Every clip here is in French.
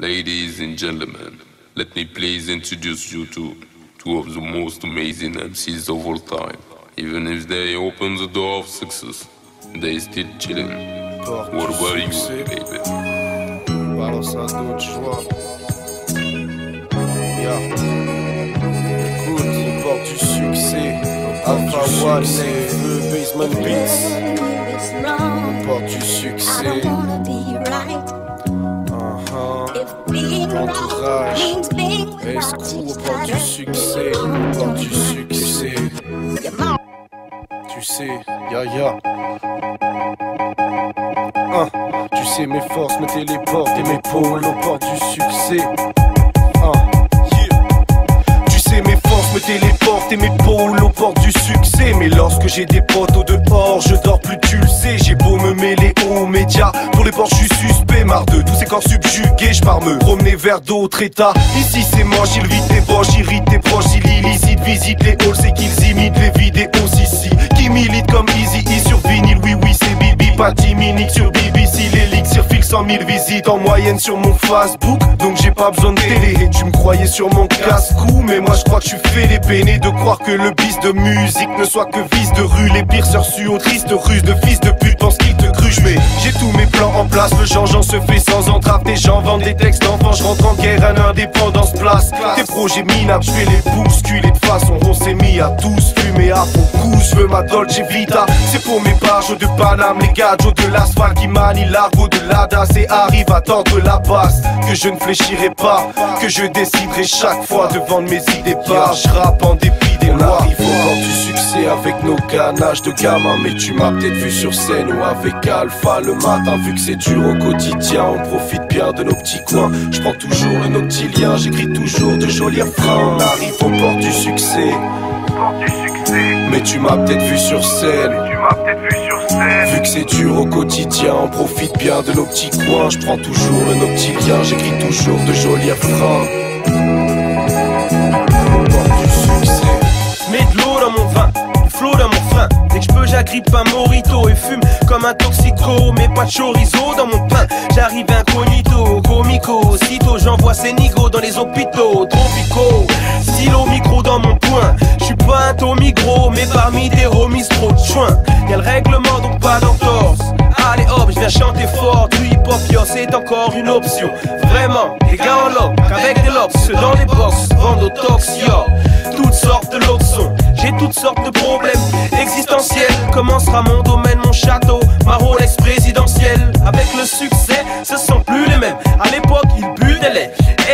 Ladies and gentlemen, let me please introduce you to two of the most amazing MCs of all time. Even if they open the door of success, they still chilling. What about you, baby? Balance à dos de joie. Yeah. Écoute, on porte du succès. Alpha One, Nekfeu, Basement Beats. On porte du succès. Entourage, escroc, on porte du succès. On porte du succès. Tu sais, ya. Tu sais mes forces, me téléportent et mes pôles au port du succès. Tu sais mes forces me téléportent et mes pôles au port du succès. Mais lorsque j'ai des potes au dehors, je dors plus, tu le sais. J'ai beau me mêler aux médias, pour les ports je suis suspect. Marre de tous ces corps subjugués, je pars me promener vers d'autres états. Ici c'est moche, il vide tes poches, irrite tes proches. Il illicite, visite les halls, c'est qu'ils imitent les vidéos ici. Qui militent comme Easy E sur vinyle, oui c'est Bibi. Pas Timinique sur BBC, l'élixir file 100 000 visites en moyenne sur mon Facebook. Donc j'ai pas besoin de télé, tu me croyais sur mon casse-cou. Mais moi je crois que je suis fait les peiné de croire que le bis de musique ne soit que vice de rue. Les pires sœurs suo, tristes ruses de fils de pute pensent qu'ils te cruchent. Mais j'ai tous mes plans en place, le changeant se fait sans entrave. Des gens vendent des textes d'enfants, je rentre en guerre, un indépendance place. Tes projets minables, je vais les bousculer de façon. On s'est mis à tous fumer à fond coup. Je veux ma Dolce Vita, c'est pour mes pages de Paname. Les gadgets de l'asphalte qui manient l'argot de l'ADAS. Et arrive à tendre la basse, que je ne fléchirai pas, que je déciderai chaque fois de vendre mes idées pas. Je rappe en dépit des lois. On arrive au bord du succès avec nos ganaches de gamin. Mais tu m'as peut-être vu sur scène ou avec Alpha le matin. Vu que c'est dur au quotidien, on profite bien de nos petits coins. Je prends toujours le noctilien, j'écris toujours de jolis refrains. On arrive au bord du succès, mais tu m'as peut-être vu sur scène. Vu que c'est dur au quotidien, on profite bien de nos petits coins. Je prends toujours le noctilien, j'écris toujours de jolis refrains. Mets de l'eau dans mon vin, du flot dans mon frein. Dès que je peux j'agrippe un mojito et fume comme un toxico. Mais pas de chorizo dans mon pain, j'arrive incognito, comico. Aussitôt j'envoie ces nigos dans les hôpitaux tropicaux. Stylo micro dans mon poing, j'suis pas un Tommy gros, mais parmi des homies trop de chouin. Y'a le règlement donc pas d'entorse. Allez hop, j'viens chanter fort, du hip hop yo c'est encore une option. Vraiment, les gars en loc, qu'avec des locks, ceux dans les box, vendent au tox yo. Toutes sortes de lots sont, j'ai toutes sortes de problèmes existentiels. Comment sera mon domaine, mon château, ma Rolex présidentielle? Avec le succès, ce sont plus les mêmes. À l'époque, ils buvaient les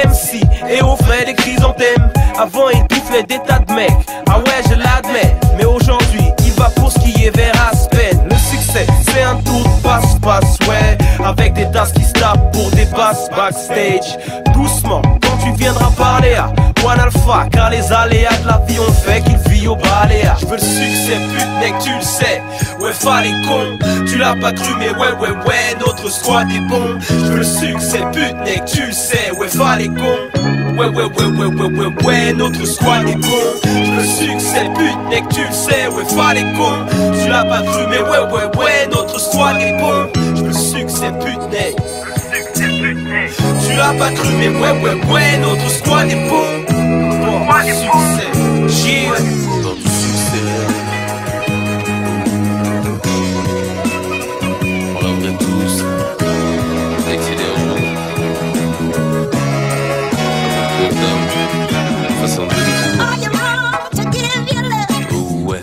MC et offraient des chrysanthèmes. Avant, ils pifflaient des tas de mecs, ah ouais, je l'admets. Mais aujourd'hui, il va pour ce qui est vers Aspen. Le succès, c'est un tour de passe-passe, ouais. Avec des tasses qui se tapent pour des basses backstage. Doucement, quand tu viendras parler à One Alpha, car les aléas de la vie ont fait qu'il vit au baléa. Je veux le succès, pute mec, tu le sais. Ouais, fallait con, tu l'as pas cru, mais ouais, notre squad est bon. Je veux le succès, pute mec, tu le sais. Ouais, fallait con. Ouais, notre squad est bon. Je veux le succès, pute mec, tu le sais. Ouais, fallait con, tu l'as pas cru, mais ouais, notre squad est bon. Je veux le succès, pute mec. Tu l'as pas cru, mais ouais, notre squad est bon. Succès, yeah. Dans du succès, on rêverait tous d'accéder un jour avec le dame, façon de vivre. Oh ouais.